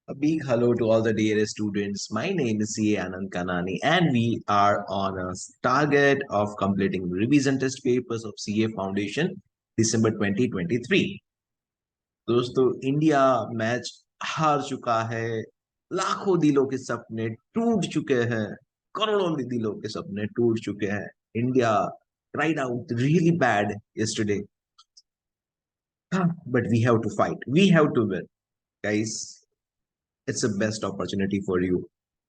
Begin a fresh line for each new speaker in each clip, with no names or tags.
A big hello to all the dearest students. My name is CA Anand Kanani, and we are on a target of completing revision test papers of CA Foundation December 2023. दोस्तों, India match हार चुका है। लाखों दिलों के सपने टूट चुके हैं। करोड़ों दिलों के सपने टूट चुके हैं। India cried out really bad yesterday. But we have to fight. We have to win, guys. It's a best opportunity for you.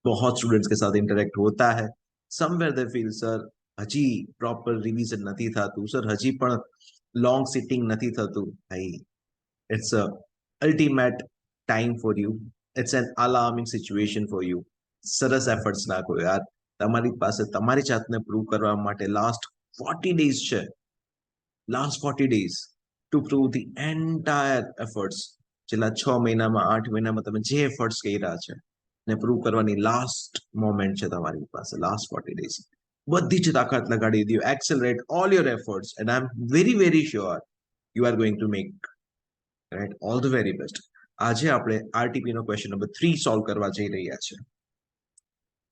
बहुत स्टूडेंट्स के साथ इंटरेक्ट होता है. Somewhere they feel, sir, હજી પ્રોપર રિવિઝન નથી થતું. સર, હજી પણ લોંગ સિટિંગ નથી થતું. ભાઈ, it's a ultimate time for you. It's an alarming situation for you. સરસ એફર્ટ્સ નાખો યાર. તમારી પાસે તમારી જાતને પ્રૂવ કરવા માટે લાસ્ટ 40 ડેઝ છે. Last 40 days to prove the entire efforts. છેલ્લા 6 મહિનામાં 8 મહિનામાં તમે જે એફર્ટ્સ કર્યા છે ને પ્રૂવ કરવાની લાસ્ટ મોમેન્ટ છે તમારી પાસે. લાસ્ટ 40 ડેઝ બધી જ તાકાત લગાડી દો. Accelerate all your efforts and I am very very sure you are going to make right all the very best. આજે આપણે આરટીપી નો ક્વેશ્ચન નંબર 3 સોલ્વ કરવા જઈ રહ્યા છે.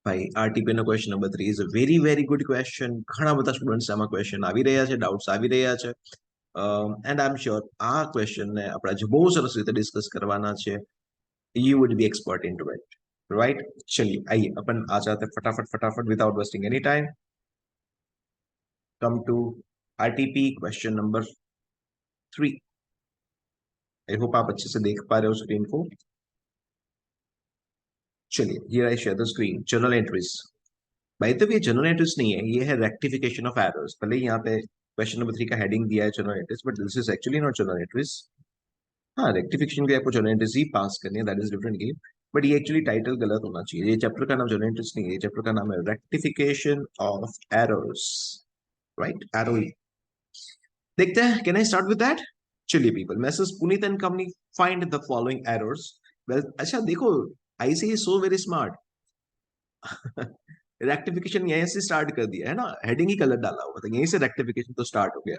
ભાઈ, આરટીપી નો question number 3 is a very very good question. ઘણા બધા સ્ટુડન્ટ્સ આમાં ક્વેશ્ચન આવી રહ્યા છે, ડાઉટ્સ આવી રહ્યા છે. એન્ડ આઈ એમ શ્યોર આ ક્વેશ્ચન ને આપણે આજે બહુ સરસ રીતે ડિસ્કસ કરવાના છે. you would be expert into it, right? चलिए आइए अपन आ जाते हैं फटाफट फटाफट without wasting any time. Come to RTP question number 3. I hope आप अच्छे से देख पा रहे हो स्क्रीन को. चलिए, here I share the screen. Journal entries. By the way, journal entries नहीं है, ये है rectification of errors. भले यहाँ पे क्वेश्चन नंबर 3 का हेडिंग दिया है journal entries, but this is actually not journal entries. हाँ, रेक्टिफिकेशन के आपको journal entries ही पास करनी है, that is different game. But ये एक्चुअली टाइटल गलत होना चाहिए. ये चैप्टर का नाम journal entries नहीं है, ये चैप्टर का नाम है rectification of errors, right? Error. देखते हैं, can I start with that? चलिए people, Messrs Puneet and company find the following errors. Well, अच्छा देखो, I see so very smart. Rectification यहीं से स्टार्ट कर दिया है ना, हेडिंग ही गलत डाला हुआ था, यहीं से रेक्टिफिकेशन तो स्टार्ट हो गया.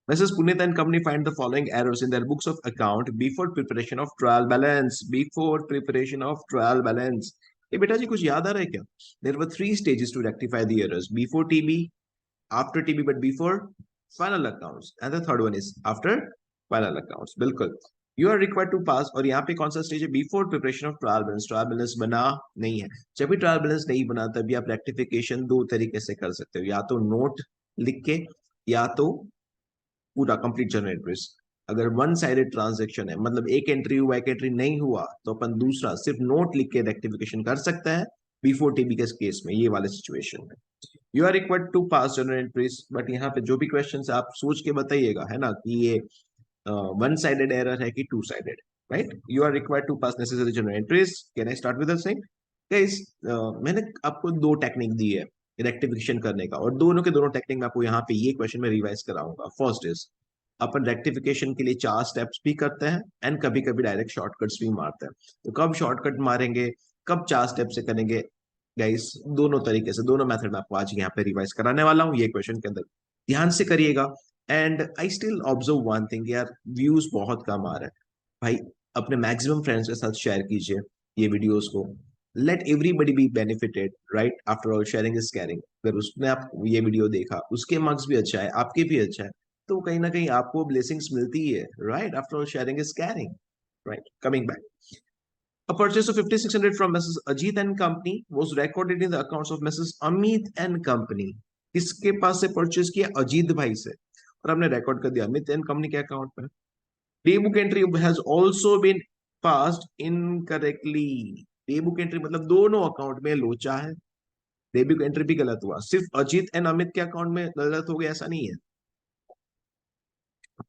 Mrs. Puneet and company find the following errors in their books of account before preparation of trial balance. Before preparation of trial balance. ये बेटा जी कुछ याद आ रहा है क्या? There were 3 stages to rectify the errors: before TB, after TB, but before final accounts. And the third one is after final accounts. बिल्कुल. You are required to pass. और यहाँ पे कौन सा स्टेज है? Before preparation of trial balance. Trial balance बना नहीं है. जब भी trial balance नहीं बना तभी आप rectification दो तरीके से कर सकते हो. या तो नोट लिख के, या तो पूरा कंप्लीट जर्नल एंट्रीज. अगर वन साइडेड ट्रांजेक्शन है, मतलब एक एंट्री हुआ एक एंट्री नहीं हुआ, तो अपन दूसरा सिर्फ नोट लिख के रेक्टिफिकेशन कर सकता है बिफोर टीबी के केस में, ये वाले सिचुएशन में. You are required to pass journal entries. But यहाँ पे जो भी क्वेश्चन आप सोच के बताइएगा, है ना, कि ये वन साइडेड एरर है कि two sided, right? You are required to pass necessary journal entries. Can I start with the same? Guys, मैंने आपको 2 टेक्निक दी है रेक्टिफिकेशन करने का, और दोनों के दोनों टेक्निक मैं आपको यहाँ पे ये क्वेश्चन में रिवाइज कराऊंगा. फर्स्ट इज, अपन रेक्टिफिकेशन के लिए 4 स्टेप्स भी करते हैं एंड कभी कभी डायरेक्ट शॉर्टकट्स भी मारते हैं. तो कब शॉर्टकट मारेंगे, कब 4 स्टेप से करेंगे, गाइस दोनों तरीके से, दोनों मेथड में आपको आज यहाँ पे रिवाइज कराने वाला हूँ ये क्वेश्चन के अंदर. ध्यान से करिएगा. And I still observe one thing, यार व्यूज बहुत कम आ रहे हैं. भाई, अपने मैक्सिमम फ्रेंड्स के साथ शेयर कीजिए ये वीडियोस को. Let everybody be benefited, right? After all sharing is carrying. अगर उसने आप ये वीडियो देखा, उसके मार्क्स भी अच्छा है, आपके भी अच्छा है, तो कहीं ना कहीं आपको ब्लेसिंग्स मिलती ही है, right? After all sharing is carrying, right? Coming back. A purchase of 5600 from Mrs. Ajit and Company was recorded in the accounts of Mrs. Amit and Company. किसके पास से परचेज किया? अजीत भाई से, और हमने रिकॉर्ड कर दिया अमित एंड कंपनी के अकाउंट में. Day book entry has also been passed incorrectly. Day book entry मतलब दोनों अकाउंट में लोचा है. डे बुक एंट्री भी गलत हुआ, सिर्फ अजीत एंड अमित के अकाउंट में गलत हो गया ऐसा नहीं है.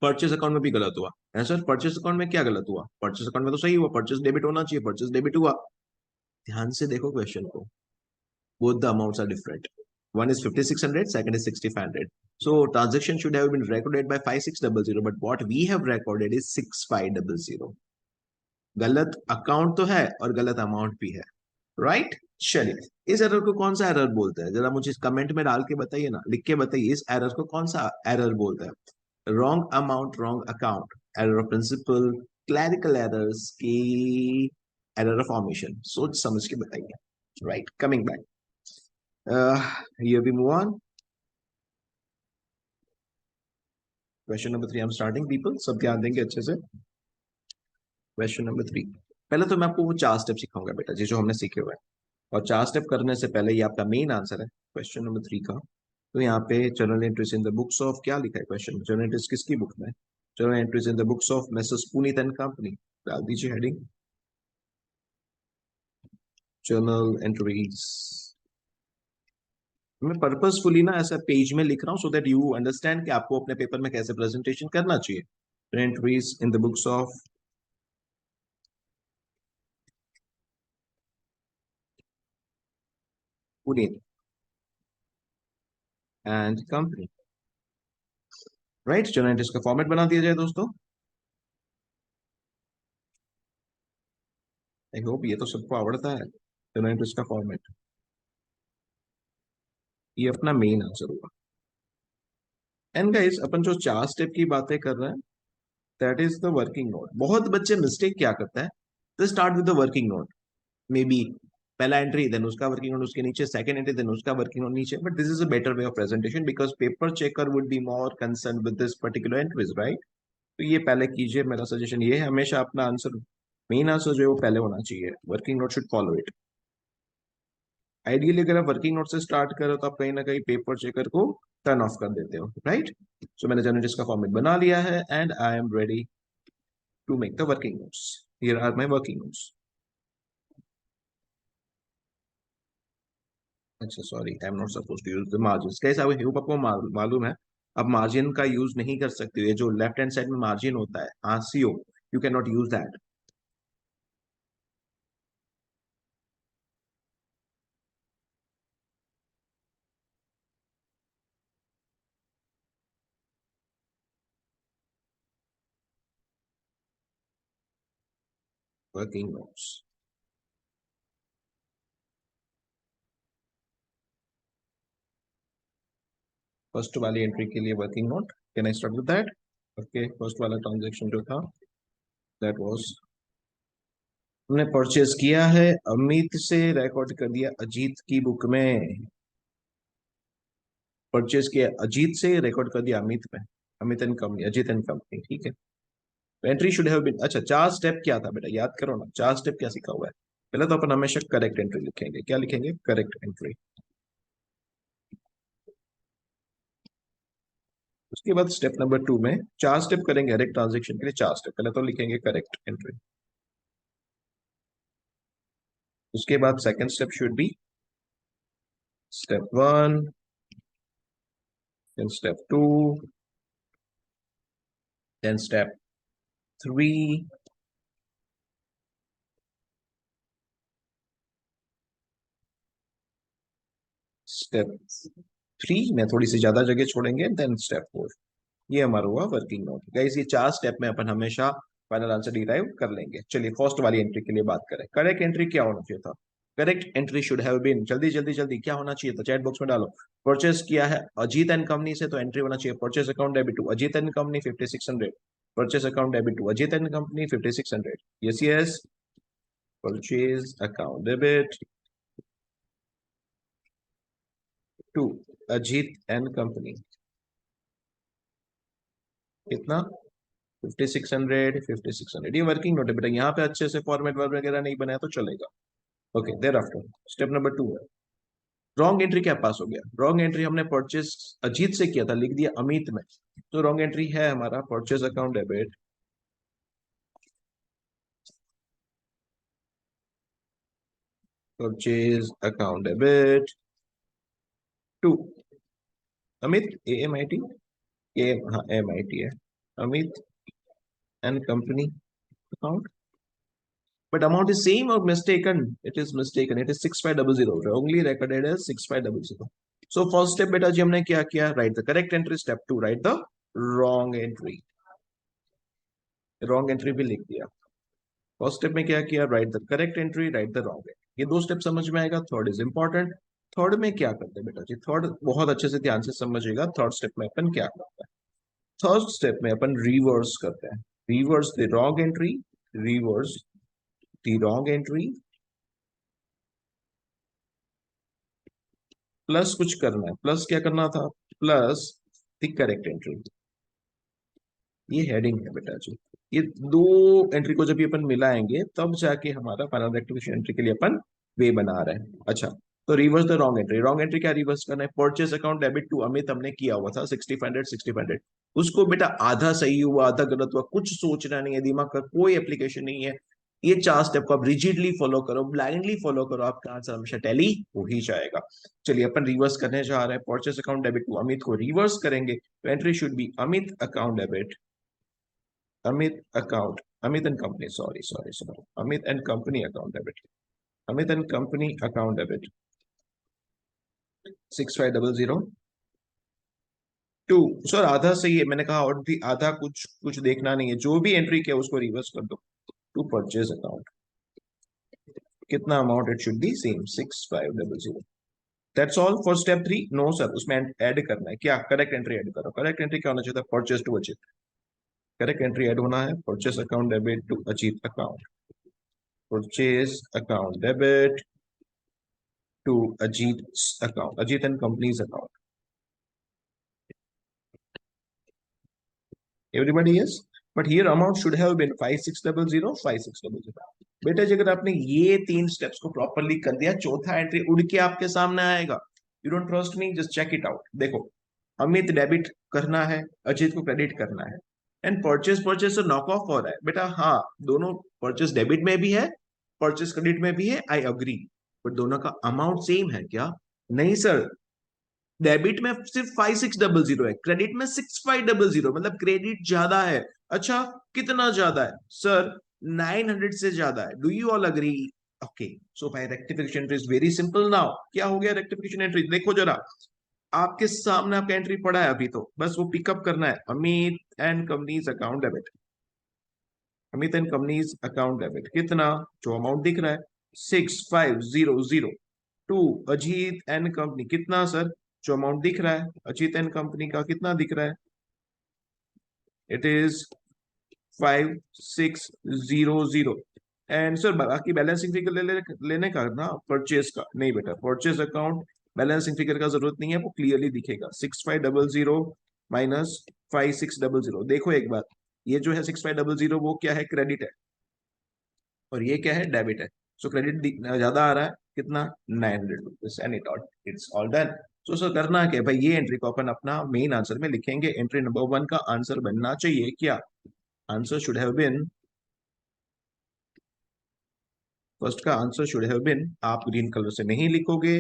परचेस अकाउंट में भी गलत हुआ है सर. परचेस अकाउंट में क्या गलत हुआ? परचेस अकाउंट में तो सही हुआ, परचेस डेबिट होना चाहिए, परचेस डेबिट हुआ. ध्यान से देखो क्वेश्चन को. Both the amounts are different. One is 5600, second is 6500. So transaction should have been recorded by 5600, but what we have recorded is 6500. गलत अकाउंट तो है और गलत अमाउंट भी है, राइट? चलिए, इस एरर को कौन सा एरर बोलते हैं, जरा मुझे कमेंट में डाल के बताइए ना, लिख के बताइए इस एरर को कौन सा एरर बोलते हैं. Wrong amount, wrong account, error of principle, clerical errors की एरर फॉर्मेशन, सोच समझ के बताइए. Right, coming back, here we move on. Question number 3 I am starting people, सब ध्यान देंगे अच्छे से. क्वेश्चन नंबर 3, पहले तो मैं आपको वो 4 स्टेप सिखाऊंगा बेटा जी जो हमने सीखे हुए हैं. और 4 स्टेप करने से पहले ये आपका मेन आंसर है क्वेश्चन नंबर 3 का. तो यहाँ पे journal entries in the books of, क्या लिखा है क्वेश्चन, जर्नल एंट्रीज किसकी बुक में, journal entries in the books of Mrs Puneet and company. डाल दीजिए हेडिंग जर्नल एंट्रीज. मैं पर्पसफुली ना ऐसा पेज में लिख रहा हूँ सो दैट यू अंडरस्टैंड कि आपको अपने पेपर में कैसे प्रेजेंटेशन करना चाहिए. Entries in the books of Puneet and company. Right, journal entries का फॉर्मेट बना दिया जाए दोस्तों. आई होप ये तो सबको आवड़ता है जर्नल एंट्रीज का फॉर्मेट. ये अपना मेन आंसर होगा. एंड गाइस, अपन जो 4 स्टेप की बातें कर रहे हैं that is the working note. बहुत बच्चे मिस्टेक क्या करते हैं, they start with the working note. May be पहला एंट्री देन उसका वर्किंग नोट उसके नीचे, सेकंड एंट्री देन उसका वर्किंग नोट नीचे. But this is a better way of presentation because paper checker would be more concern with this particular entries, right. तो ये पहले कीजिए, मेरा सजेशन ये है, हमेशा अपना आंसर, मेन आंसर जो है वो पहले होना चाहिए. Working note should follow it. Ideally अगर आप वर्किंग नोट से स्टार्ट करो तो आप कहीं ना कहीं पेपर चेकर को टर्न ऑफ कर देते हो, राइट. सो मैंने जनरल का फॉर्मेट बना लिया है and I am ready to make the working notes. Here are my working notes. अच्छा sorry, I am not suppose to use the margin. कैसे आई होप आपको मालूम है अब मार्जिन का यूज नहीं कर सकते. ये जो लेफ्ट हैंड साइड में मार्जिन होता है RCO, you can not use that. Working notes, first वाली एंट्री के लिए working note. Can I start with that. Okay, first वाला ट्रांजेक्शन जो था दैट वाज, हमने परचेज किया है अमित से, रिकॉर्ड कर दिया अजीत की बुक में. परचेज किया अजीत से, रिकॉर्ड कर दिया अमित में. Amit and company, Ajit and company, ठीक है. एंट्री शुड हैव बीन, अच्छा 4 स्टेप क्या था बेटा, याद करो ना. 4 स्टेप क्या सीखा हुआ है. पहले तो अपन हमेशा करेक्ट एंट्री लिखेंगे. क्या लिखेंगे, करेक्ट एंट्री. उसके बाद स्टेप नंबर 2 में 4 स्टेप करेंगे हर एक ट्रांजेक्शन के लिए. 4 स्टेप, पहले तो लिखेंगे करेक्ट एंट्री. उसके बाद second step should be step 1, then step 2, then step 3, step 3 में थोड़ी सी ज्यादा जगह छोड़ेंगे, देन स्टेप 4. ये हमारा हुआ वर्किंग नोट. गाइस ये 4 स्टेप में अपन हमेशा फाइनल आंसर डिराइव कर लेंगे. चलिए फर्स्ट वाली एंट्री के लिए बात करें. करेक्ट एंट्री क्या होना चाहिए था. Correct entry should have been, जल्दी जल्दी जल्दी क्या होना चाहिए था, चैट बॉक्स में डालो. परचेस किया है अजीत एंड कंपनी से, तो एंट्री होना चाहिए purchase account debit to Ajit and company 5600. Purchase account debit to Ajit and company 5600. Yes yes, purchase account debit to Ajit and company. कितना, 5600. ये वर्किंग नोट है बेटा. यहाँ पे अच्छे से फॉर्मेट वर्क वगैरह नहीं बनाया तो चलेगा. Okay, thereafter step number 2 है. रॉन्ग एंट्री क्या पास हो गया. रॉन्ग एंट्री हमने परचेस अजीत से किया था, लिख दिया अमित में. तो रॉन्ग एंट्री है हमारा purchase account debit purchase account debit to Amit A M I T, A हाँ एम आई टी है, Amit and company account. But amount is same or mistaken? It is mistaken. It is 6500. Wrongly recorded as 6500. So first step बेटा जी हमने क्या किया, write the correct entry. Step 2, write the wrong entry. Wrong entry भी लिख दिया. First step में क्या किया, right the correct entry, right the wrong entry. ये 2 स्टेप समझ में आएगा. Third is important. थर्ड में क्या करते हैं बेटा जी, थर्ड बहुत अच्छे से ध्यान से समझिएगा. थर्ड स्टेप में अपन क्या करते हैं, थर्ड स्टेप में अपन रिवर्स करते हैं. Reverse the wrong entry, reverse the wrong entry plus कुछ करना है, प्लस क्या करना था, प्लस द करेक्ट एंट्री। ये हेडिंग है बेटा जी। ये दो एंट्री को जब ये अपन मिलाएंगे तब जाके हमारा फाइनल रेक्टिफिकेशन एंट्री के लिए अपन वे बना रहे हैं। अच्छा, तो reverse the wrong entry. Wrong entry क्या रिवर्स करना है, purchase account debit to Amit हमने किया हुआ था 6500 उसको बेटा आधा सही हुआ आधा गलत हुआ कुछ सोचना नहीं है, दिमाग का कोई एप्लीकेशन नहीं है। ये चार स्टेप को आप रिजिडली फॉलो करो, ब्लाइंडली फॉलो करो, आपका आंसर हमेशा टैली हो ही जाएगा। चलिए अपन रिवर्स करने जा रहे हैं, purchase account debit to Amit को रिवर्स करेंगे तो entry should be Amit account debit, Amit account, Amit and company, sorry. Amit and company account debit. Amit and company account debit. 6500 to. Sir आधा सही है, मैंने कहा और भी आधा कुछ कुछ देखना नहीं है, जो भी एंट्री किया उसको रिवर्स कर दो टू परचेज अकाउंट। कितना amount, it should be same 6500। That's all for step 3। No sir, उसमें ऐड करना है क्या, करेक्ट एंट्री ऐड करो। करेक्ट एंट्री क्या होना चाहिए था, purchase to Ajit. Correct entry add होना है purchase account debit to Ajit account. Purchase account debit to Ajit's account, Ajit and company's account. Everybody yes? But here amount should have been 5600, 5600. बेटा जी अगर आपने ये तीन स्टेप्स को प्रॉपरली कर दिया, चौथा एंट्री उड़ के आपके सामने आएगा। You don't trust me, just check it out. देखो, अमित डेबिट करना है, अजीत को क्रेडिट करना है, एंड परचेस से नॉक ऑफ हो रहा है बेटा। हाँ, दोनों परचेस डेबिट में भी है, परचेस क्रेडिट में भी है, आई अग्री। बट दोनों का अमाउंट सेम है क्या, नहीं सर। डेबिट में सिर्फ 5600 है, क्रेडिट में 6500, मतलब क्रेडिट ज्यादा है। अच्छा, कितना ज्यादा है सर, 900 से ज्यादा है। Do you all agree? Okay, so by rectification entry is very simple now. क्या हो गया रेक्टिफिकेशन एंट्री, देखो जरा आपके सामने आपका एंट्री पड़ा है अभी, तो बस वो पिकअप करना है। Amit and companies account debit, Amit and companies account debit कितना, जो अमाउंट दिख रहा है 6500 टू अजीत एंड कंपनी कितना सर, जो अमाउंट दिख रहा है अजीत एंड कंपनी का कितना दिख रहा है, इट इज 5600। एंड सर बाकी बैलेंसिंग फिगर लेने का ना, परचेज का नहीं बेटा, परचेज अकाउंट बैलेंसिंग फिगर का जरूरत नहीं है, वो क्लियरली दिखेगा 6500 माइनस 5600। देखो एक बात, ये जो है 6500 वो क्या है, क्रेडिट है, और ये क्या है, डेबिट है। सो क्रेडिट ज्यादा आ रहा है कितना, 900 rupees, and it's all done. So sir करना क्या भाई, ये एंट्री को अपन अपना मेन आंसर में लिखेंगे। एंट्री नंबर 1 का आंसर बनना चाहिए क्या, answer should have been, first का आंसर शुड हैव बीन, आप ग्रीन कलर से नहीं लिखोगे।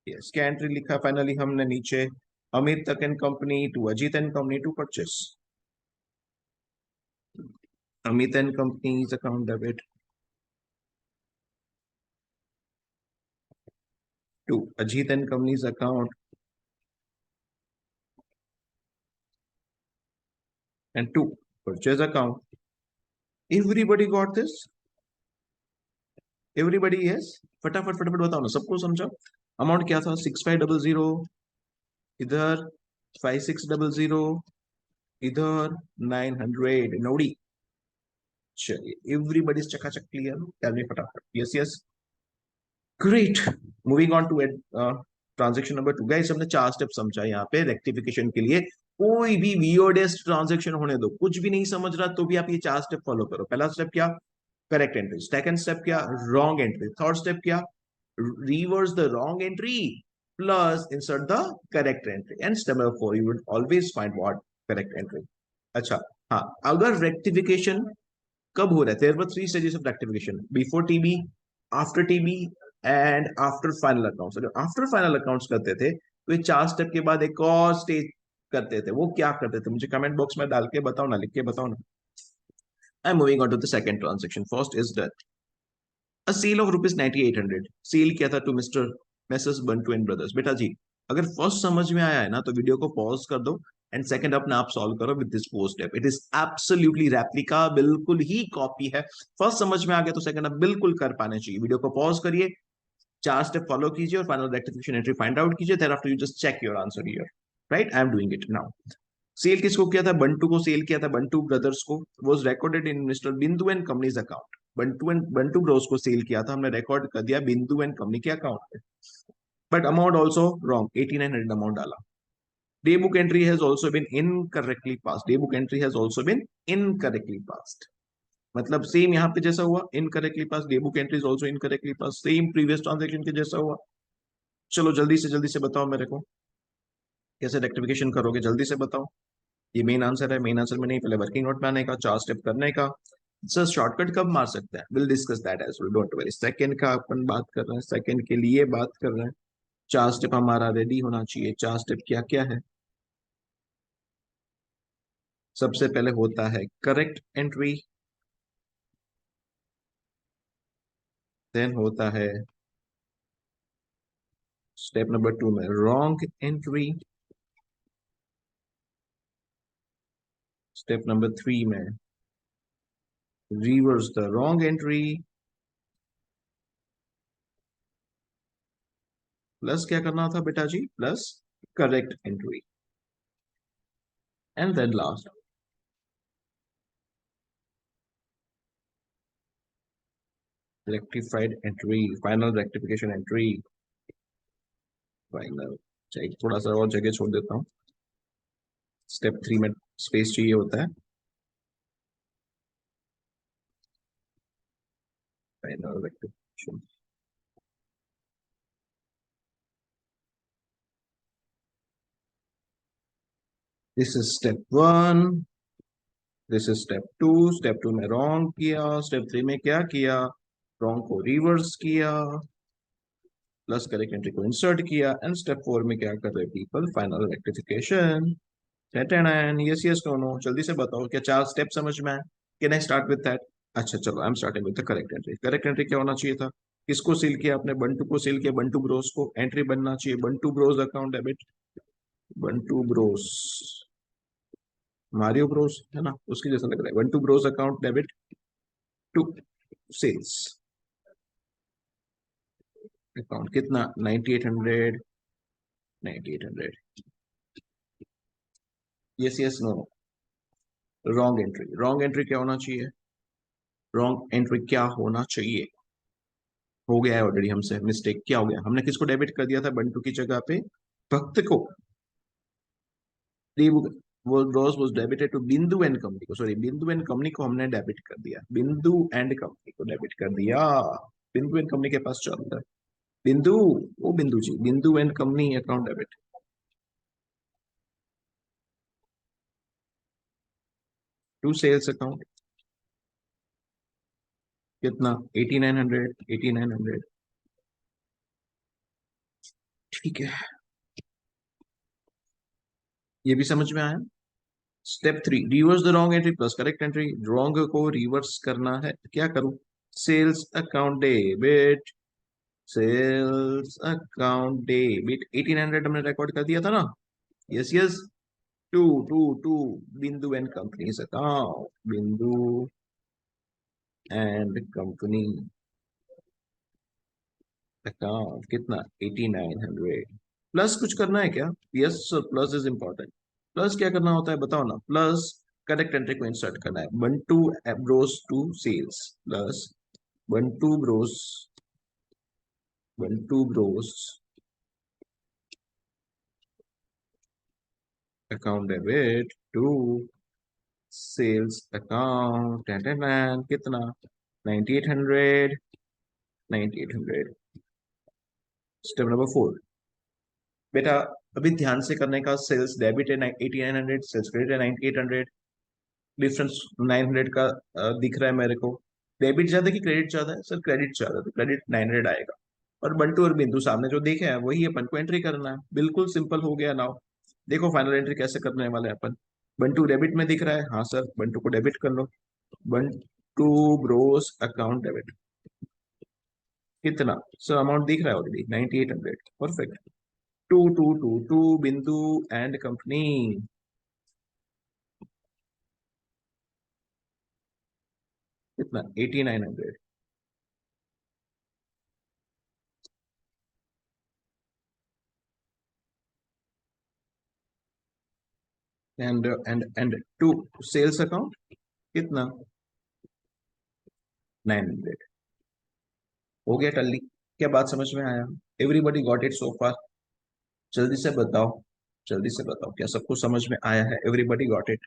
यस, क्या एंट्री लिखा फाइनली हमने नीचे, अमित तक and company to Ajit and company to purchase, Amit and company account debit to Ajit and companies account and two purchase account. Everybody got this? Everybody yes? फटाफट फटाफट बताओ ना, सबको समझा। अमाउंट क्या था 6500, इधर 5600, इधर 900 नोडी। चलिए एवरीबडी चकाचक क्लियर, टेल मी फटाफट, yes yes, great. Moving on to transaction number 2। Guys हमने चार स्टेप समझा यहाँ पे रेक्टिफिकेशन के लिए। कोई भी वियर्डेस्ट ट्रांजेक्शन होने दो, कुछ भी नहीं समझ रहा तो भी आप ये चार स्टेप फॉलो करो। पहला स्टेप क्या, करेक्ट एंट्री। सेकंड स्टेप क्या, रॉन्ग एंट्री। थर्ड स्टेप क्या, reverse the wrong entry plus insert the correct entry, and step number 4 you would always find what, correct entry। अच्छा, हाँ, अगर रेक्टिफिकेशन कब हो रहा है, there were 3 stages of rectification, before TB, after TB and after final accounts. अगर after final accounts करते थे तो ये चार स्टेप के बाद एक और स्टेज करते थे, वो क्या करते थे मुझे कमेंट बॉक्स में डाल के बताओ ना, लिख के बताओ ना। I am moving on to the second transaction. First is that a sale of rupees 9800, sale किया था to mister Messrs Bantu and brothers. बेटा जी अगर फर्स्ट समझ में आया है ना तो वीडियो को पॉज कर दो, एंड सेकंड अपने आप सॉल्व करो with this four step. It is absolutely replica, बिल्कुल ही कॉपी है। फर्स्ट समझ में आ गया तो सेकंड आप बिल्कुल कर पाने चाहिए। वीडियो को पॉज करिए, चार स्टेप फॉलो कीजिए और final rectification entry find out कीजिए, there after you just check your answer here. Right, I am doing it now. Sale किसको किया था, बंटू को सेल किया था, बंटू ब्रदर्स को। Was recorded in mister Bindu and companies account. Bantu bros को सेल किया था, हमने रिकॉर्ड कर दिया बिंदु एंड कंपनी के अकाउंट में, but amount also wrong, 8900 amount डाला. Day book entry has also been incorrectly pass, day book entry has also been incorrectly pass. मतलब सेम यहाँ पे जैसा हुआ incorrectly pass, day book entry is also incorrectly pass, same previous transaction के जैसा हुआ. चलो जल्दी से बताओ मेरे को कैसे रेक्टिफिकेशन करोगे, जल्दी से बताओ. ये मेन आंसर है, मेन आंसर में नहीं, पहले वर्किंग नोट में आने का, 4 स्टेप करने का. सर शॉर्टकट कब मार सकते हैं, will discuss that as well, don't worry. Second का अपन बात कर रहे हैं, सेकंड के लिए बात कर रहे हैं. 4 स्टेप हमारा रेडी होना चाहिए. 4 स्टेप क्या क्या है? सबसे पहले होता है करेक्ट एंट्री, देन होता है स्टेप नंबर 2 में रॉन्ग एंट्री, स्टेप नंबर 3 में reverse the wrong entry, plus क्या करना था बेटा जी, plus correct entry, and then last rectified entry, final rectification entry. Final. चाहिए थोड़ा सा और जगह छोड़ देता हूँ, स्टेप 3 में स्पेस चाहिए होता है. Final rectification. This is step 1, this is step 2. Step 2 में रॉन्ग किया, स्टेप 3 में क्या किया, रॉन्ग को रिवर्स किया, प्लस करेक्ट एंट्री को इंसर्ट किया, एंड स्टेप 4 में क्या कर रहे people, final rectification. Yes yes no no, जल्दी से बताओ क्या 4 स्टेप समझ में आए? Can I start with that? अच्छा चलो, I am starting with the correct entry. Correct entry क्या होना चाहिए था? किसको सील किया आपने? बंटू को सील किया, बंटू ब्रोस को. एंट्री बनना चाहिए Bantu bros account debit, Bantu bros, Mario bros है ना, उसकी जैसा लग रहा है. Bantu bros account debit to sales account. कितना? 9800, 9800. Yes yes no. Wrong entry, wrong entry क्या होना चाहिए? रॉन्ग एंट्री क्या होना चाहिए? हो गया है ऑलरेडी हमसे मिस्टेक. क्या हो गया? हमने किसको डेबिट कर दिया था बंटू की जगह पे? भक्त को. वो gross was debited to Bindu and company को, सॉरी बिंदु एंड कंपनी को हमने डेबिट कर दिया, बिंदु एंड कंपनी को डेबिट कर दिया. बिंदु एंड कंपनी के पास चल रहा है. बिंदु, ओ Bindu ji, Bindu and company account debit to sales account. कितना? 8900, 8900. ठीक है, ये भी समझ में आया. Step 3, reverse the wrong entry plus correct entry. Wrong को रिवर्स करना है, क्या करूं? Sales account debit, sales account debit 1800 हमने रिकॉर्ड कर दिया था ना. Yes yes. To to to Bindu and companies account, Bindu and company account. कितना? 8900. प्लस कुछ करना है क्या? Yes sir, plus is important. Plus क्या करना होता है बताओ ना? प्लस करेक्ट एंट्री को इंसर्ट करना है. Bantu bros to sales, plus Bantu bros, Bantu bros account debit to sales account. कितना? 9800, 9800. स्टेप नंबर 4 बेटा, अभी ध्यान से करने का. सेल्स डेबिट है 8900, सेल्स क्रेडिट है 9800. डिफरेंस 900 का दिख रहा है मेरे को. डेबिट ज्यादा कि क्रेडिट ज्यादा है? सर क्रेडिट ज्यादा, तो क्रेडिट 900 आएगा. और बंटू और बिंदु सामने जो देखे हैं वही अपन को एंट्री करना है. बिल्कुल सिंपल हो गया नाउ. देखो फाइनल एंट्री कैसे करने वाले हैं अपन. बंटू डेबिट में दिख रहा है, हाँ सर बंटू को डेबिट कर लो. Bantu bros account debit. कितना? सर अमाउंट दिख रहा है already, 9800. Perfect. To to to to Bindu and company. कितना? 8900. And to sales account. कितना? 900 हो गया टल्ली। क्या बात समझ में आया? एवरीबॉडी गॉट इट सो फार? जल्दी से बताओ, जल्दी से बताओ, क्या सबको समझ में आया है? Everybody got it?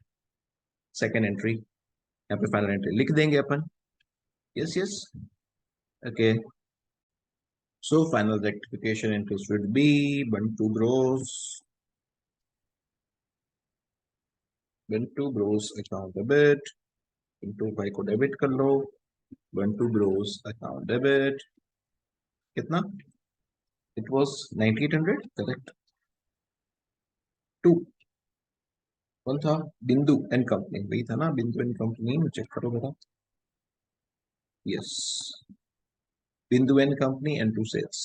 Second entry, यहाँ पे फाइनल एंट्री लिख देंगे अपन। Yes yes, okay. So final rectification entry should be Bantu bros, Bantu bros account debit. Bantu भाई को डेबिट कर लो, बंटू ब्रोस अकाउंट डेबिट। कितना? It was 9800, correct. टू कौन था? बिंदु एंड कंपनी, वही था ना, बिंदु एंड कंपनी, चेक करो बेटा। Yes, Bindu and company and to sales.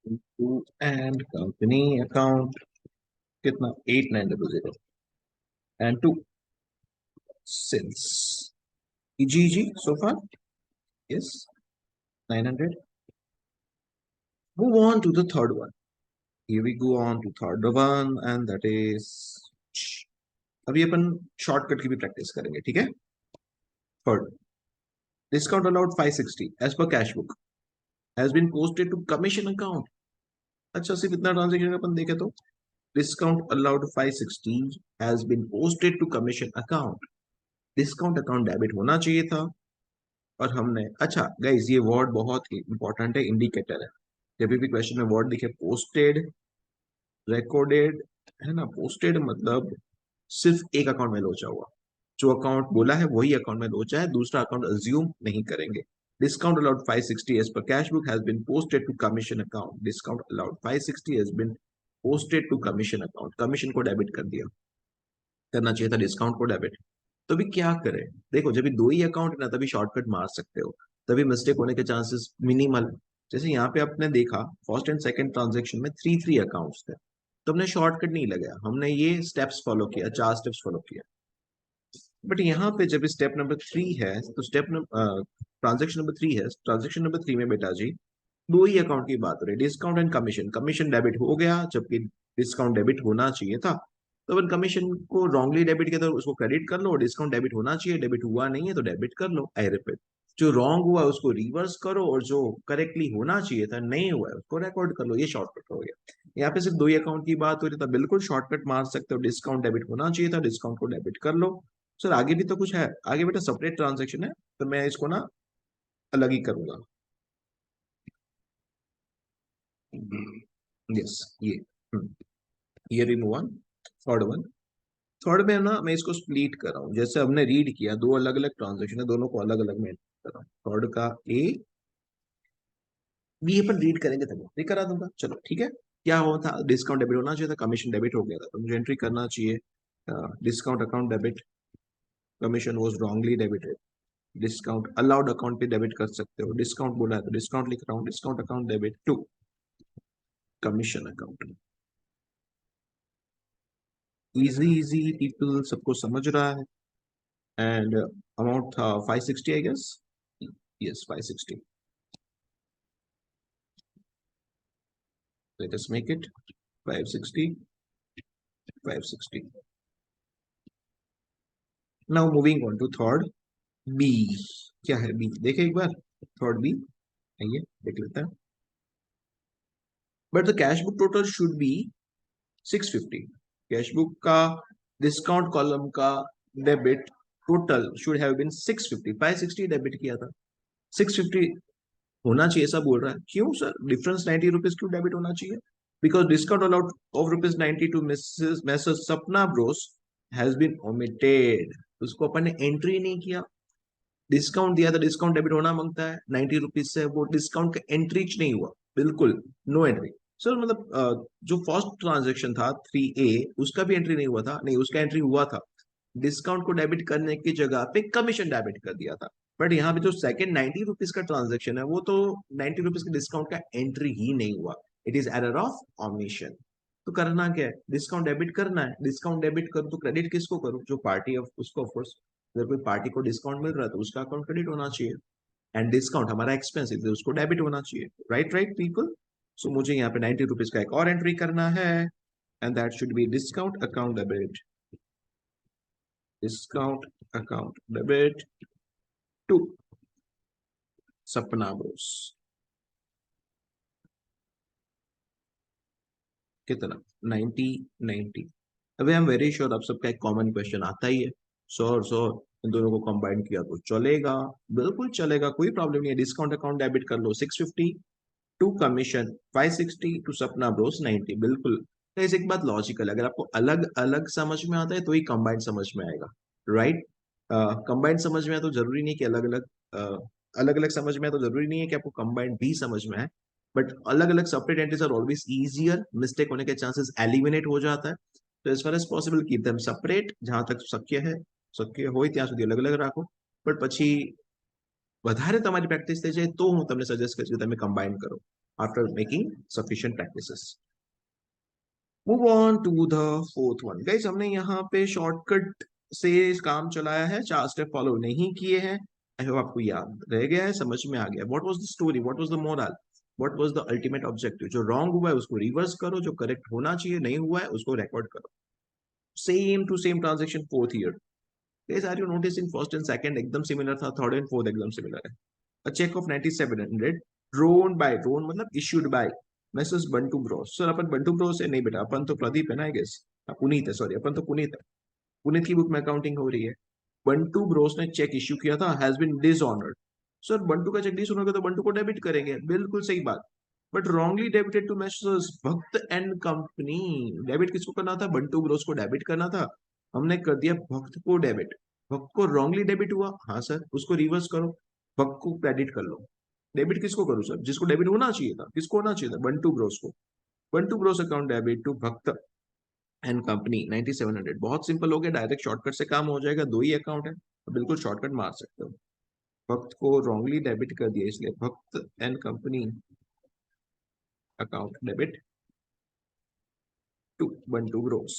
Bindu and company account कितना? 8900 एंड टू सेल्स। जी जी, so far yes, 900. Move on to the third one. Here we go on to third one, and that is, अभी अपन shortcut की भी practice करेंगे, ठीक है? Third, discount allowed 560 as per cash book has been posted to commission account. अच्छा, सिर्फ इतना transaction अपन देखे तो discount allowed 560 has been posted to commission account. Discount account debit होना चाहिए था, और हमने, अच्छा गाइस, ये वर्ड बहुत ही इंपॉर्टेंट है, इंडिकेटर है। जब भी क्वेश्चन में वर्ड दिखे, पोस्टेड, रिकॉर्डेड, है ना, पोस्टेड मतलब सिर्फ एक अकाउंट में लोचा हुआ, जो अकाउंट बोला है वही अकाउंट में लोचा है, दूसरा अकाउंट अज्यूम नहीं करेंगे। Discount allowed 560 as per cash book has been posted to commission account. Discount allowed 560 has been posted to commission account. Commission को डेबिट कर दिया, करना चाहिए था डिस्काउंट को डेबिट। तो भी क्या करें? देखो, जब भी दो ही अकाउंट है ना, तभी शॉर्टकट मार सकते हो, तभी मिस्टेक होने के चांसेस मिनिमल। जैसे यहाँ पे आपने देखा, फर्स्ट एंड सेकंड ट्रांजेक्शन में थ्री थ्री अकाउंट्स थे, तो हमने शॉर्टकट नहीं लगाया, हमने ये स्टेप्स फॉलो किया, 4 स्टेप्स फॉलो किया। बट यहाँ पे जब स्टेप नंबर 3 है, तो स्टेप नंबर, ट्रांजेक्शन नंबर 3 है, ट्रांजेक्शन नंबर 3 में बेटा जी दो ही अकाउंट की बात हो रही है, discount and commission. Commission debit हो गया, जबकि डिस्काउंट डेबिट होना चाहिए था। तो अपन कमीशन को रॉन्गली डेबिट किया तो उसको क्रेडिट कर लो, और डिस्काउंट डेबिट होना चाहिए, डेबिट हुआ नहीं है तो डेबिट कर लो। आई रिपीट, जो रॉन्ग हुआ है उसको रिवर्स करो, और जो करेक्टली होना चाहिए था, नहीं हुआ है, उसको रिकॉर्ड कर लो। ये शॉर्टकट हो गया। यहाँ पे सिर्फ दो ही अकाउंट की बात हो रही था, बिल्कुल शॉर्टकट मार सकते हो। डिस्काउंट डेबिट होना चाहिए था, डिस्काउंट को डेबिट कर लो। सर आगे भी तो कुछ है, आगे बेटा सेपरेट ट्रांजेक्शन है, तो मैं इसको ना अलग ही करूंगा। यस, ये remove one. Third one, third में ना मैं इसको स्प्लिट कर रहा हूँ, जैसे हमने रीड किया, दो अलग अलग ट्रांजेक्शन है, दोनों को अलग अलग में कर रहा हूँ। थर्ड का ए बी पर रीड करेंगे तब ये करा दूंगा। चलो ठीक है। क्या हुआ था? डिस्काउंट डेबिट होना चाहिए था, कमीशन डेबिट हो गया था, तो मुझे एंट्री करना चाहिए discount account debit, commission was wrongly debited. Discount allowed account पे डेबिट कर सकते हो, डिस्काउंट बोला है तो डिस्काउंट लिख रहा हूँ, discount account debit to commission account. Easy easy people, सबको समझ रहा है। एंड अमाउंट था 560 I guess. Yes, 560। Let us make it 560, 560. Now moving on to third B. क्या है B? देखे एक बार थर्ड B, आइए देख लेते हैं। But the cash book total should be 650। Cash book का डिस्काउंट कॉलम का debit total should have been 650। 560 debit किया था, 650 होना चाहिए, ऐसा बोल रहा है। क्यों सर? डिफरेंस 90 रुपीज क्यों डेबिट होना चाहिए? Because discount allowed of rupees 90 to messrs Sapna bros has been omitted. उसको अपन ने एंट्री नहीं किया, डिस्काउंट दिया था, डिस्काउंट डेबिट होना मांगता है 90 रुपीज से, वो डिस्काउंट का एंट्री नहीं हुआ, बिल्कुल नो एंट्री। सर मतलब जो फर्स्ट ट्रांजेक्शन था 3A, उसका भी एंट्री नहीं हुआ था? नहीं, उसका एंट्री हुआ था, डिस्काउंट को डेबिट करने की जगह पे कमीशन डेबिट कर दिया था। बट यहाँ पे जो सेकंड 90 रुपीज का ट्रांजेक्शन है, वो तो 90 रुपीज के डिस्काउंट का एंट्री ही नहीं हुआ। It is error of omission. तो करना क्या है? डिस्काउंट डेबिट करना है। डिस्काउंट डेबिट करूँ तो क्रेडिट किसको करूँ? जो पार्टी ऑफ उसको, ऑफकोर्स अगर कोई पार्टी को डिस्काउंट मिल रहा है तो उसका अकाउंट क्रेडिट होना चाहिए, एंड डिस्काउंट हमारा एक्सपेंस है तो उसको डेबिट होना चाहिए। Right right people. सो मुझे यहाँ पे 90 रुपीज का एक और एंट्री करना है, and that should be discount account debit. Discount account debit to सपना ब्रोस. कितना? 90 90. अभी आई एम वेरी श्योर आप सबका एक कॉमन क्वेश्चन आता ही है. 100 इन दोनों को कंबाइन किया तो चलेगा, बिल्कुल चलेगा, कोई प्रॉब्लम नहीं है. डिस्काउंट अकाउंट डेबिट कर लो 650 टू कमीशन 560 टू सपना ब्रोस 90. बिल्कुल. तो इस एक बात लॉजिकल, अगर आपको अलग अलग समझ में आता है तो ही कंबाइंड समझ में आएगा, राइट? कंबाइंड समझ में है तो जरूरी नहीं कि अलग अलग, अलग अलग समझ में है तो जरूरी नहीं है कि आपको कंबाइंड भी समझ में आए. बट अलग अलग separate entries are always easier, mistake होने के चांसेस एलिमिनेट हो जाता है. तो as far as possible keep them separate, जहां तक शक्य है, શક્ય હોય ત્યાં સુધી અલગ અલગ રાખો. બટ પછી વધારે તમારી પ્રેક્ટિસ થઈ જાય તો હું તમને સજેસ્ટ કરીશ કે તમે કમ્બાઈન કરો after making sufficient practices. Move on to the fourth one. Guys हमने यहाँ पे शॉर्टकट से काम चलाया है, 4 स्टेप फॉलो नहीं किए हैं. आई होप आपको याद रह गया है, समझ में आ गया. What was the story, what was the moral, what was the ultimate objective. जो रॉन्ग हुआ है उसको रिवर्स करो, जो करेक्ट होना चाहिए नहीं हुआ है उसको रिकॉर्ड करो. Same to same transaction fourth year. Guys are you noticing first and second एकदम सिमिलर था, थर्ड एंड फोर्थ एकदम सिमिलर है. A check of 9700 drawn by, drawn मतलब issued by Mrs. Bantu Bros. Sir upon Bantu Bros है नहीं बेटा, अपन तो प्रदीप है ना, आई गेस. पुनीत है, सॉरी अपन तो पुनीत है. पुनीत की बुक में अकाउंटिंग हो रही है. बंटू ब्रोस ने चेक इश्यू किया था, has been dishonoured. Sir Bantu का चेक डिसऑनर तो बंटू को डेबिट करेंगे, बिल्कुल सही बात. But wrongly debited to messrs Bhakt and company. Debit किसको करना था? बंटू ब्रोस को डेबिट करना था. हमने कर दिया भक्त को डेबिट. भक्त को रॉन्गली डेबिट हुआ, हाँ सर, उसको रिवर्स करो, भक्त को क्रेडिट कर लो. डेबिट किसको करूं सर? जिसको डेबिट होना चाहिए था. किसको होना चाहिए था? बंटू ब्रोस को. Bantu bros account debit to Bhakt and company 9700. बहुत सिंपल हो गया, डायरेक्ट शॉर्टकट से काम हो जाएगा, दो ही अकाउंट है तो बिल्कुल शॉर्टकट मार सकते हो. भक्त को रॉन्गली डेबिट कर दिया इसलिए Bhakt and company account debit to Bantu bros.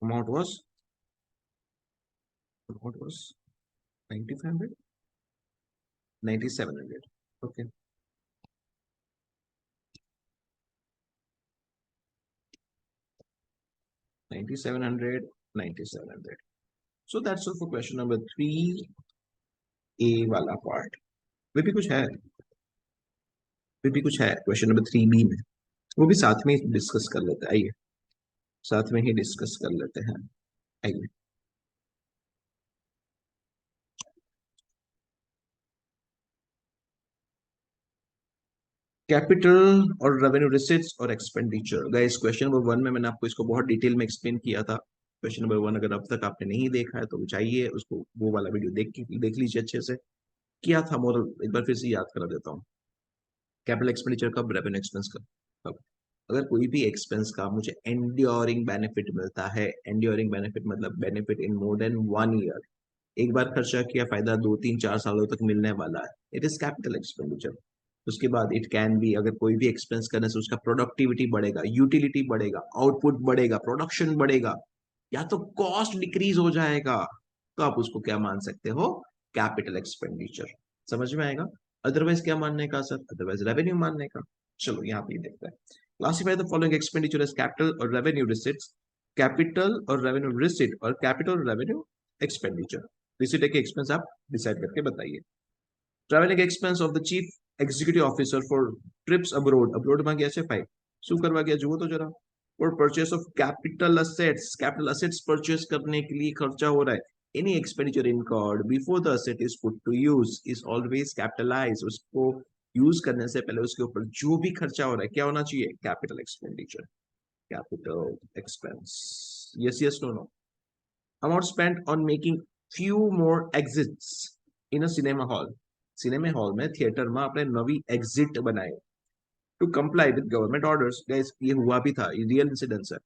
amount was amount was 9500, 9700. Okay. 9700, 9700. So that's all for question number 3A वाला पार्ट. वे भी कुछ है, वे भी कुछ है क्वेश्चन नंबर 3B में, वो भी साथ में डिस्कस कर लेते हैं. आइए साथ में ही डिस्कस कर लेते हैं. आइए. कैपिटल और रेवेन्यू रिसीट्स और एक्सपेंडिचर. गाइस क्वेश्चन नंबर 1 में मैंने आपको इसको बहुत डिटेल में एक्सप्लेन किया था. क्वेश्चन नंबर 1 अगर अब तक आपने नहीं देखा है तो चाहिए उसको, वो वाला वीडियो देख लीजिए अच्छे से. क्या था मोरल, एक बार फिर से याद करा देता हूँ. कैपिटल एक्सपेंडिचर कब, रेवेन्यू एक्सपेंस कब. अगर कोई भी एक्सपेंस का मुझे एंड्योरिंग बेनिफिट मिलता है, एंड्योरिंग बेनिफिट मतलब benefit in more than 1 year, एक बार खर्चा किया फायदा 2 3 4 सालों तक मिलने वाला है, इट इज कैपिटल एक्सपेंडिचर. उसके बाद इट कैन बी, अगर कोई भी एक्सपेंस करने से उसका प्रोडक्टिविटी बढ़ेगा, यूटिलिटी बढ़ेगा, आउटपुट बढ़ेगा, प्रोडक्शन बढ़ेगा, या तो कॉस्ट डिक्रीज हो जाएगा, तो आप उसको क्या मान सकते हो? Capital expenditure. समझ में आएगा? अदरवाइज क्या मानने का सर? अदरवाइज रेवेन्यू मानने का. चलो यहाँ पे देखते हैं. Classify the following expenditure as capital और रेवेन्यू रिसिट्स. कैपिटल और रेवेन्यू रिसिट और कैपिटल और रेवेन्यू एक्सपेंडिचर. रिसिट के एक्सपेंस आप डिसाइड करके बताइए. Travelling expense of the chief executive officer for trips abroad. Abroad માં ગયા છે ભાઈ, શું કરવા ગયા જુઓ તો જરા. और purchase of capital assets, capital assets purchase करने के लिए खर्चा हो रहा है. Any expenditure incurred before the asset is put to use is always capitalise. उसको यूज करने से पहले उसके ऊपर जो भी खर्चा हो रहा है क्या होना चाहिए? Capital expenditure, capital expense. Yes yes no no. Amount spent on making few more exits in a cinema hall. Cinema hall में, थिएटर में આપણે નવી એક્ઝિટ બનાવી to comply with government orders. Guys ये हुआ भी था, ये रियल इंसिडेंस है.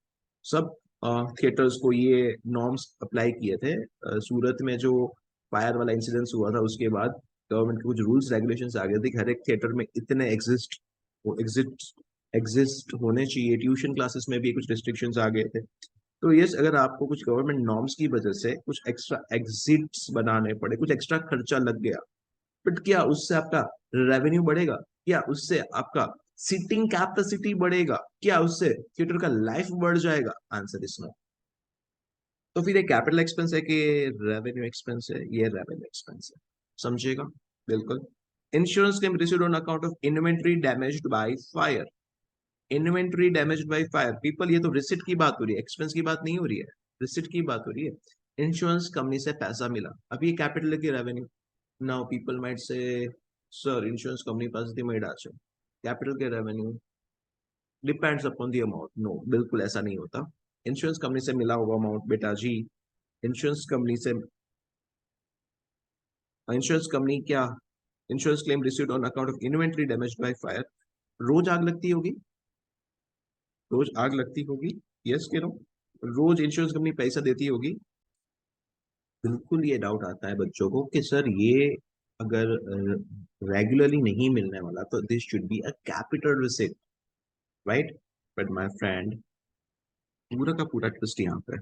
सब थिएटर्स को ये नॉर्म्स अप्लाई किए थे. सूरत में जो फायर वाला इंसिडेंस हुआ था उसके बाद गवर्नमेंट के कुछ रूल्स रेगुलेशंस आ गए थे कि हर एक थिएटर में इतने एग्जिस्ट एग्जिस्ट होने चाहिए. ट्यूशन क्लासेस में भी कुछ रिस्ट्रिक्शंस आ गए थे. तो ये अगर आपको कुछ गवर्नमेंट नॉर्म्स की वजह से कुछ एक्स्ट्रा एग्जिट्स बनाने पड़े, कुछ एक्स्ट्रा खर्चा लग गया, बट क्या उससे आपका रेवेन्यू बढ़ेगा? क्या उससे आपका सीटिंग कैपेसिटी बढ़ेगा? क्या उससे थिएटर का लाइफ बढ़ जाएगा? Answer is no. तो फिर ये कैपिटल एक्सपेंस है कि रेवेन्यू एक्सपेंस है? ये रेवेन्यू एक्सपेंस है, समझिएगा। बिल्कुल। Insurance claim received on account of inventory damaged by fire. Inventory damaged by fire, people ये तो रिसिट की बात हो रही है, एक्सपेंस की बात नहीं हो रही है, रिसिट की बात हो रही है। इंश्योरेंस कंपनी से पैसा मिला, अब ये कैपिटल की revenue. Now people might say sir insurance company पास थी मेड आचे कैपिटल के revenue depends upon the amount. No, बिल्कुल ऐसा नहीं होता। इंश्योरेंस कंपनी से मिला हुआ अमाउंट बेटा जी, इंश्योरेंस कंपनी से, इंश्योरेंस कंपनी क्या, insurance claim received on account of inventory damaged by fire. रोज आग लगती होगी, रोज आग लगती होगी, यस के नो, रोज इंश्योरेंस कंपनी पैसा देती होगी। बिल्कुल ये डाउट आता है बच्चों को कि सर ये अगर रेगुलरली नहीं मिलने वाला तो this should be a capital receipt, right? But my friend, पूरा का पूरा ट्विस्ट यहाँ पे,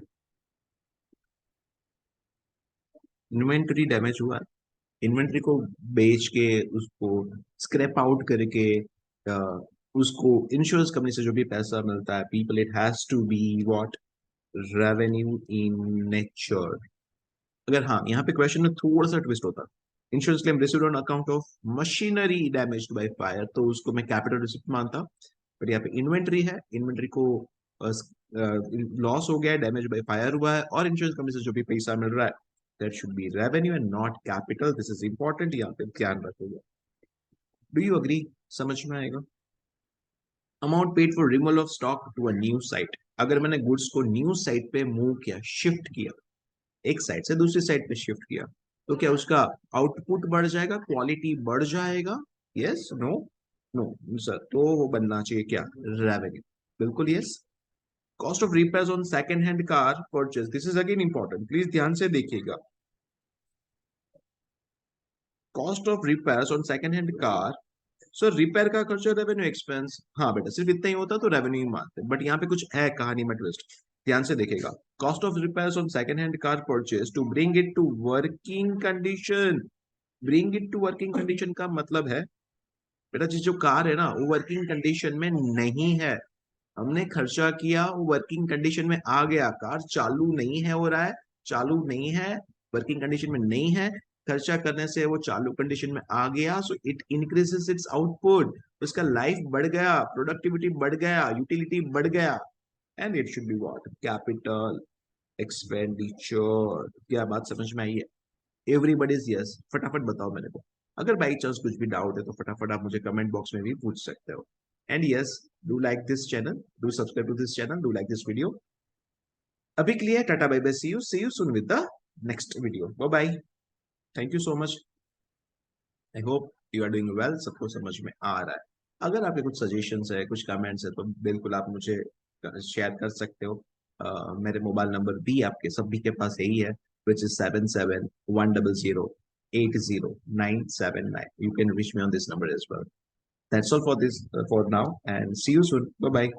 इन्वेंटरी डैमेज हुआ, इन्वेंटरी को बेच के उसको स्क्रैप आउट करके उसको इंश्योरेंस कंपनी से जो भी पैसा मिलता है, people, it has to be what, revenue in nature. अगर हाँ, यहाँ पे क्वेश्चन में थोड़ा सा ट्विस्ट होता, insurance claim received on account of machinery damaged by fire, तो उसको मैं कैपिटल रिसिप्ट मानता। बट यहाँ पे इन्वेंट्री है, इन्वेंट्री को लॉस हो गया है, डैमेज बाय फायर हुआ है, और इंश्योरेंस कंपनी से जो भी पैसा मिल रहा है, that should be revenue and not capital. This is important, यहाँ पे ध्यान रखोगे। Do you agree? समझ में आएगा? Amount paid for removal of stock to a new site, अगर मैंने गुड्स को न्यू साइट पे मूव किया, शिफ्ट किया, एक साइड से दूसरी साइड पे शिफ्ट किया, तो क्या उसका आउटपुट बढ़ जाएगा, क्वालिटी बढ़ जाएगा? Yes, no? नो सर, तो वो बनना चाहिए क्या, रेवेन्यू। बिल्कुल yes. Cost of repairs on second hand car purchase, this is again important, please ध्यान से देखिएगा। Cost of repairs on second hand car, sir repair का खर्चा रेवेन्यू एक्सपेंस, हाँ बेटा सिर्फ इतना ही होता तो रेवेन्यू मानते, बट यहाँ पे कुछ है कहानी में ट्विस्ट, ध्यान से देखेगा। Cost of repairs on second hand car purchase to bring it to working condition, bring it to working condition का मतलब है बेटा जी, जो कार है ना वो वर्किंग कंडीशन में नहीं है, हमने खर्चा किया, वो वर्किंग कंडीशन में आ गया, कार चालू नहीं है, हो रहा है, चालू नहीं है, वर्किंग कंडीशन में नहीं है, खर्चा करने से वो चालू कंडीशन में आ गया, so it increases it's output, उसका लाइफ बढ़ गया, प्रोडक्टिविटी बढ़ गया, यूटिलिटी बढ़ गया, and it should be what, capital expenditure. क्या बात समझ में आई है? एवरीबडी इज यस, फटाफट बताओ मेरे को। अगर बाई चांस कुछ भी डाउट है तो फटाफट आप मुझे कमेंट बॉक्स में भी पूछ सकते हो। And yes, do like this channel, do subscribe to this channel, do like this video. अभी के लिए tata bye bye, see you soon with the next video, bye bye, thank you so much, I hope you are doing well, सबको समझ में आ रहा है। अगर आपके कुछ सजेशंस है, कुछ कमेंट्स है, तो बिल्कुल आप मुझे शेयर कर सकते हो। मेरे मोबाइल नंबर भी आपके सभी के पास यही है, which is 7710080979. You can reach me on this number as well. That's all for this for now, and see you soon. Bye bye.